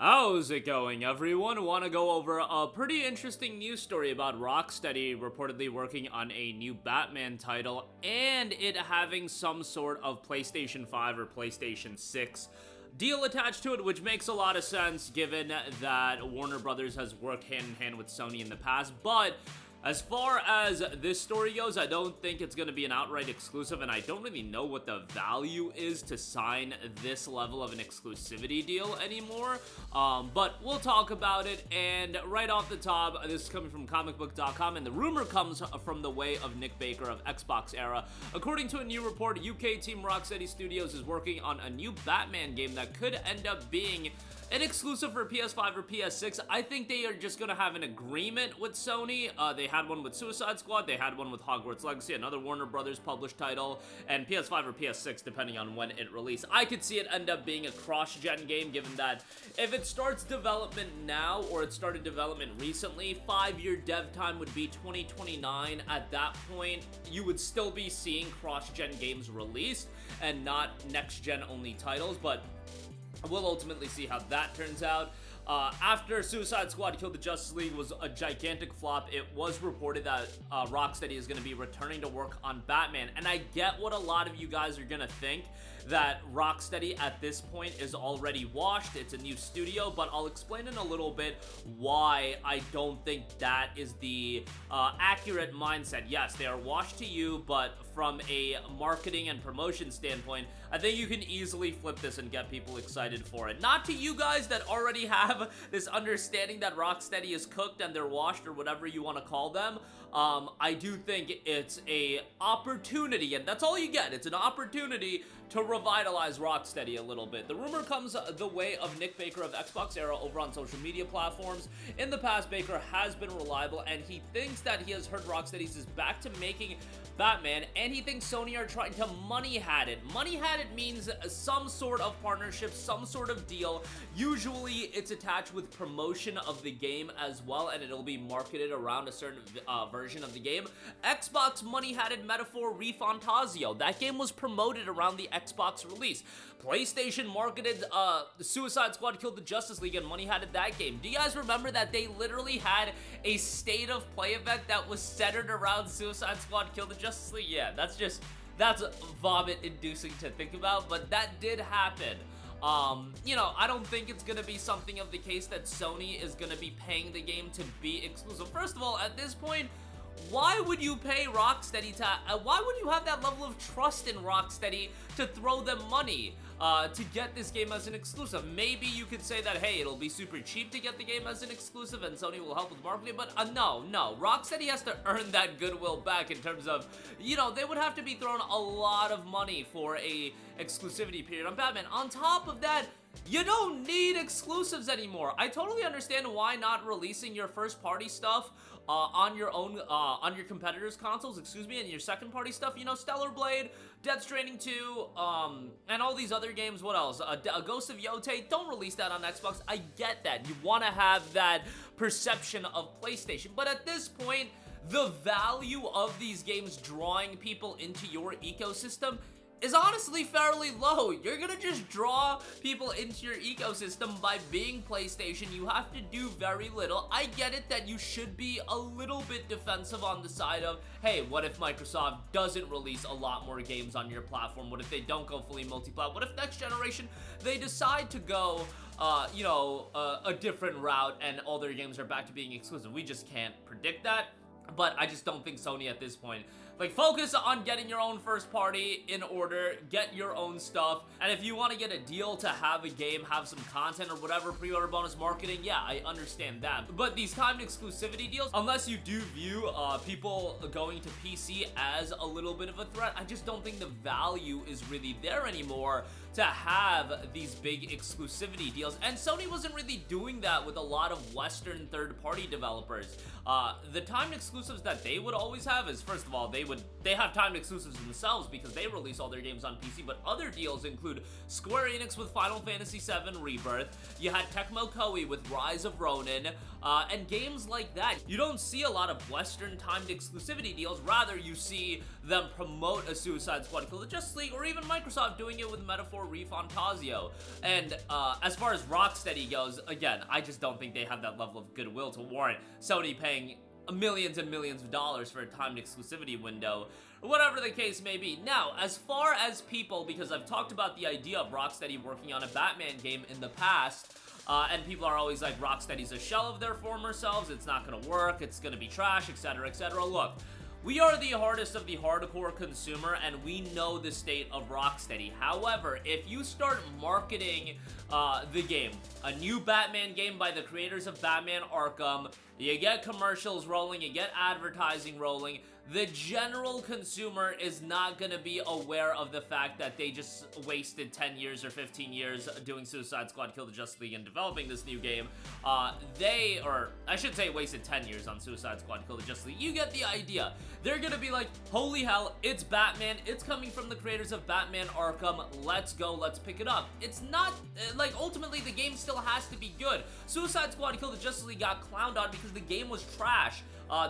How's it going, everyone? Want to go over a pretty interesting news story about Rocksteady reportedly working on a new Batman title and it having some sort of PlayStation 5 or PlayStation 6 deal attached to it, which makes a lot of sense given that Warner Brothers has worked hand in hand with Sony in the past. But as far as this story goes, I don't think it's going to be an outright exclusive, and I don't really know what the value is to sign this level of an exclusivity deal anymore, but we'll talk about it. And right off the top, this is coming from comicbook.com, and the rumor comes from the way of Nick Baker of Xbox Era. According to a new report, UK team Rocksteady Studios is working on a new Batman game that could end up being an exclusive for PS5 or PS6. I think they are just going to have an agreement with Sony. They had one with Suicide Squad, they had one with Hogwarts Legacy, another Warner Brothers published title, and PS5 or PS6 depending on when it released. I could see it end up being a cross-gen game, given that if it starts development now or it started development recently, 5-year dev time would be 2029. At that point, you would still be seeing cross-gen games released and not next-gen only titles, but we'll ultimately see how that turns out. After Suicide Squad Killed the Justice League was a gigantic flop, it was reported that Rocksteady is going to be returning to work on Batman. And I get what a lot of you guys are going to think, that Rocksteady at this point is already washed. It's a new studio, but I'll explain in a little bit why I don't think that is the accurate mindset. Yes, they are washed to you, but from a marketing and promotion standpoint, I think you can easily flip this and get people excited for it. Not to you guys that already have this understanding that Rocksteady is cooked and they're washed, or whatever you want to call them. I do think it's a opportunity, and that's all you get. It's an opportunity to revitalize Rocksteady a little bit. The rumor comes the way of Nick Baker of Xbox Era over on social media platforms. In the past, Baker has been reliable, and he thinks that he has heard Rocksteady is back to making Batman, and he thinks Sony are trying to money hat it. Money hat it means some sort of partnership, some sort of deal. Usually it's attached with promotion of the game as well, and it'll be marketed around a certain version of the game. Xbox money hatted metaphor Refantasio. That game was promoted around the Xbox release. PlayStation marketed the Suicide Squad Killed the Justice League and money hatted that game. Do you guys remember that they literally had a state of play event that was centered around Suicide Squad Killed the Justice League? Yeah, that's vomit inducing to think about, but that did happen. You know, I don't think it's gonna be something of the case that Sony is gonna be paying the game to be exclusive. First of all, at this point, why would you pay Rocksteady to, why would you have that level of trust in Rocksteady to throw them money to get this game as an exclusive? Maybe you could say that, hey, it'll be super cheap to get the game as an exclusive and Sony will help with marketing, but no. Rocksteady has to earn that goodwill back in terms of, you know, they would have to be throwing a lot of money for a exclusivity period on Batman. On top of that, you don't need exclusives anymore. I totally understand why not releasing your first party stuff on your own, on your competitors' consoles, and your second party stuff, you know, Stellar Blade, Death Stranding 2, and all these other games. What else? A Ghost of Yotei, don't release that on Xbox. I get that. You want to have that perception of PlayStation, but at this point, the value of these games drawing people into your ecosystem is honestly fairly low. You're gonna just draw people into your ecosystem by being PlayStation. You have to do very little. I get it that you should be a little bit defensive on the side of, hey, what if Microsoft doesn't release a lot more games on your platform? What if they don't go fully multi-plat? What if next generation they decide to go you know, a different route and all their games are back to being exclusive? We just can't predict that. But I just don't think Sony at this point, like, focus on getting your own first party in order, get your own stuff, and if you want to get a deal to have a game, have some content or whatever, pre-order bonus marketing, yeah, I understand that. But these timed exclusivity deals, unless you do view people going to PC as a little bit of a threat, I just don't think the value is really there anymore to have these big exclusivity deals. And Sony wasn't really doing that with a lot of Western third-party developers. The timed exclusives that they would always have is, first of all, they they have timed exclusives themselves because they release all their games on PC, but other deals include Square Enix with Final Fantasy VII Rebirth, you had Tecmo Koei with Rise of Ronin, and games like that. You don't see a lot of Western timed exclusivity deals, rather you see them promote a Suicide Squad Kill the Justice League, or even Microsoft doing it with Metaphor Refantasio. And as far as Rocksteady goes, again, I just don't think they have that level of goodwill to warrant Sony paying millions and millions of dollars for a timed exclusivity window, whatever the case may be. Now, as far as people, because I've talked about the idea of Rocksteady working on a Batman game in the past, and people are always like, Rocksteady's a shell of their former selves, it's not gonna work, it's gonna be trash, etc, etc. Look, we are the hardest of the hardcore consumer, and we know the state of Rocksteady. However, if you start marketing the game, a new Batman game by the creators of Batman Arkham, you get commercials rolling, you get advertising rolling, the general consumer is not gonna be aware of the fact that they just wasted 10 years or 15 years doing Suicide Squad Kill the Justice League and developing this new game. Or I should say wasted 10 years on Suicide Squad Kill the Justice League. You get the idea. They're gonna be like, holy hell, it's Batman, it's coming from the creators of Batman Arkham, let's go, let's pick it up. It's not, like, ultimately the game still has to be good. Suicide Squad Kill the Justice League got clowned on because the game was trash.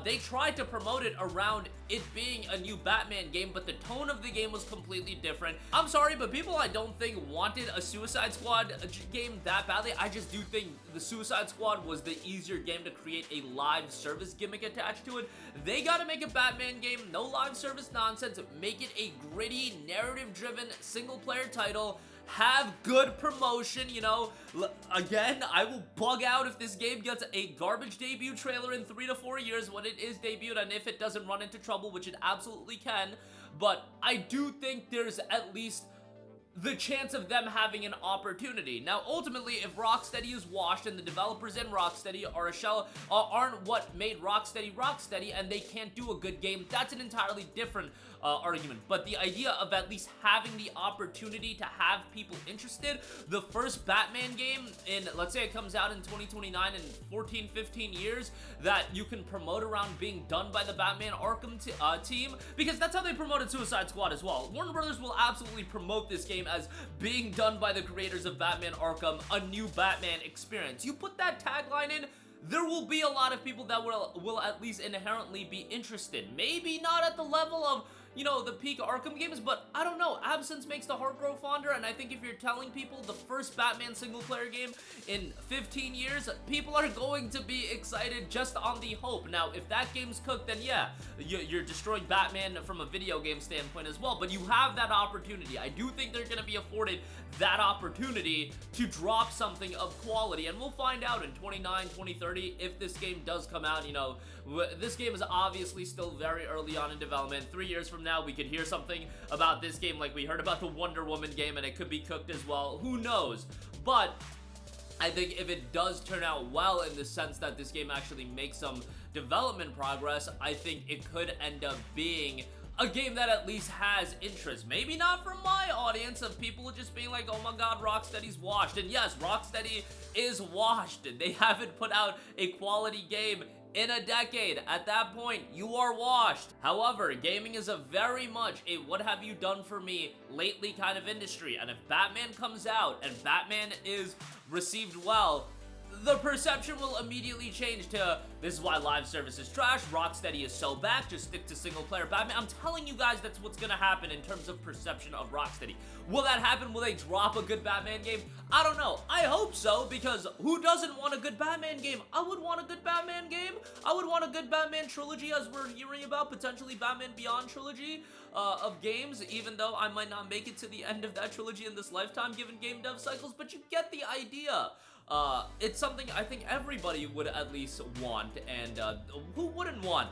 They tried to promote it around it being a new Batman game, but the tone of the game was completely different. I'm sorry, but people I don't think wanted a Suicide Squad game that badly. I just do think the Suicide Squad was the easier game to create a live service gimmick attached to it. They gotta make a Batman game, no live service nonsense, make it a gritty, narrative-driven, single-player title, have good promotion, you know. Again, I will bug out if this game gets a garbage debut trailer in 3 to 4 years when it is debuted, and if it doesn't run into trouble, which it absolutely can. But I do think there's at least the chance of them having an opportunity. Now, ultimately, if Rocksteady is washed and the developers in Rocksteady are a shell, aren't what made Rocksteady Rocksteady, and they can't do a good game, that's an entirely different argument. But the idea of at least having the opportunity to have people interested, the first Batman game in, let's say it comes out in 2029, in 14, 15 years, that you can promote around being done by the Batman Arkham team, because that's how they promoted Suicide Squad as well. Warner Brothers will absolutely promote this game as being done by the creators of Batman Arkham, a new Batman experience. You put that tagline in, there will be a lot of people that will at least inherently be interested. Maybe not at the level of, you know, the peak Arkham games, but I don't know. Absence makes the heart grow fonder, and I think if you're telling people the first Batman single-player game in 15 years, people are going to be excited just on the hope. Now, if that game's cooked, then yeah, you're destroying Batman from a video game standpoint as well, but you have that opportunity. I do think they're going to be afforded that opportunity to drop something of quality, and we'll find out in 29, 2030 if this game does come out. You know, this game is obviously still very early on in development. 3 years from now, we could hear something about this game like we heard about the Wonder Woman game, and it could be cooked as well. Who knows? But I think if it does turn out well in the sense that this game actually makes some development progress, I think it could end up being a game that at least has interest. Maybe not from my audience of people just being like, oh my god, Rocksteady's washed. And yes, Rocksteady is washed. They haven't put out a quality game in a decade. At that point, you are washed. However, gaming is a very much a what have you done for me lately kind of industry, and if Batman comes out and Batman is received well, the perception will immediately change to, this is why live service is trash, Rocksteady is so back, just stick to single player Batman. I'm telling you guys that's what's gonna happen in terms of perception of Rocksteady. Will that happen? Will they drop a good Batman game? I don't know. I hope so, because who doesn't want a good Batman game? I would want a good Batman game. I would want a good Batman trilogy, as we're hearing about, potentially Batman Beyond trilogy of games, even though I might not make it to the end of that trilogy in this lifetime given game dev cycles, but you get the idea. It's something I think everybody would at least want, and who wouldn't want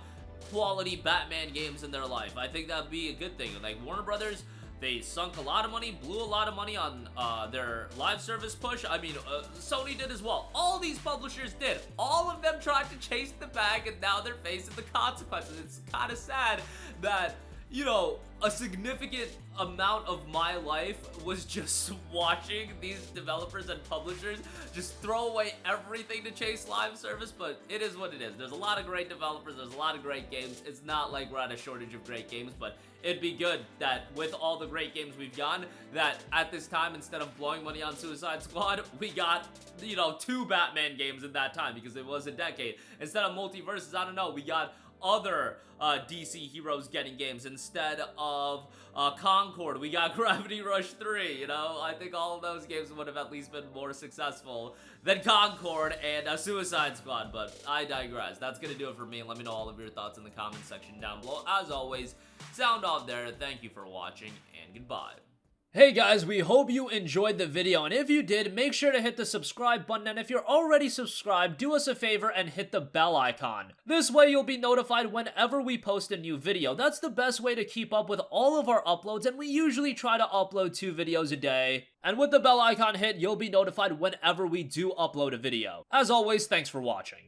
quality Batman games in their life? I think that'd be a good thing. Like, Warner Brothers, they sunk a lot of money, blew a lot of money on their live service push. I mean, Sony did as well. All these publishers did. All of them tried to chase the bag, and now they're facing the consequences. It's kind of sad that, you know, a significant amount of my life was just watching these developers and publishers just throw away everything to chase live service, but it is what it is. There's a lot of great developers, there's a lot of great games. It's not like we're at a shortage of great games, but it'd be good that with all the great games we've gotten, that at this time, instead of blowing money on Suicide Squad, we got, you know, 2 Batman games in that time, because it was a decade. Instead of multiverses, I don't know, we got other DC heroes getting games. Instead of Concord, we got Gravity Rush 3, you know? I think all of those games would have at least been more successful than Concord and Suicide Squad, but I digress. That's gonna do it for me. Let me know all of your thoughts in the comment section down below. As always, sound off there. Thank you for watching, and goodbye. Hey guys, we hope you enjoyed the video, and if you did, make sure to hit the subscribe button, and if you're already subscribed, do us a favor and hit the bell icon. This way you'll be notified whenever we post a new video. That's the best way to keep up with all of our uploads, and we usually try to upload 2 videos a day. And with the bell icon hit, you'll be notified whenever we do upload a video. As always, thanks for watching.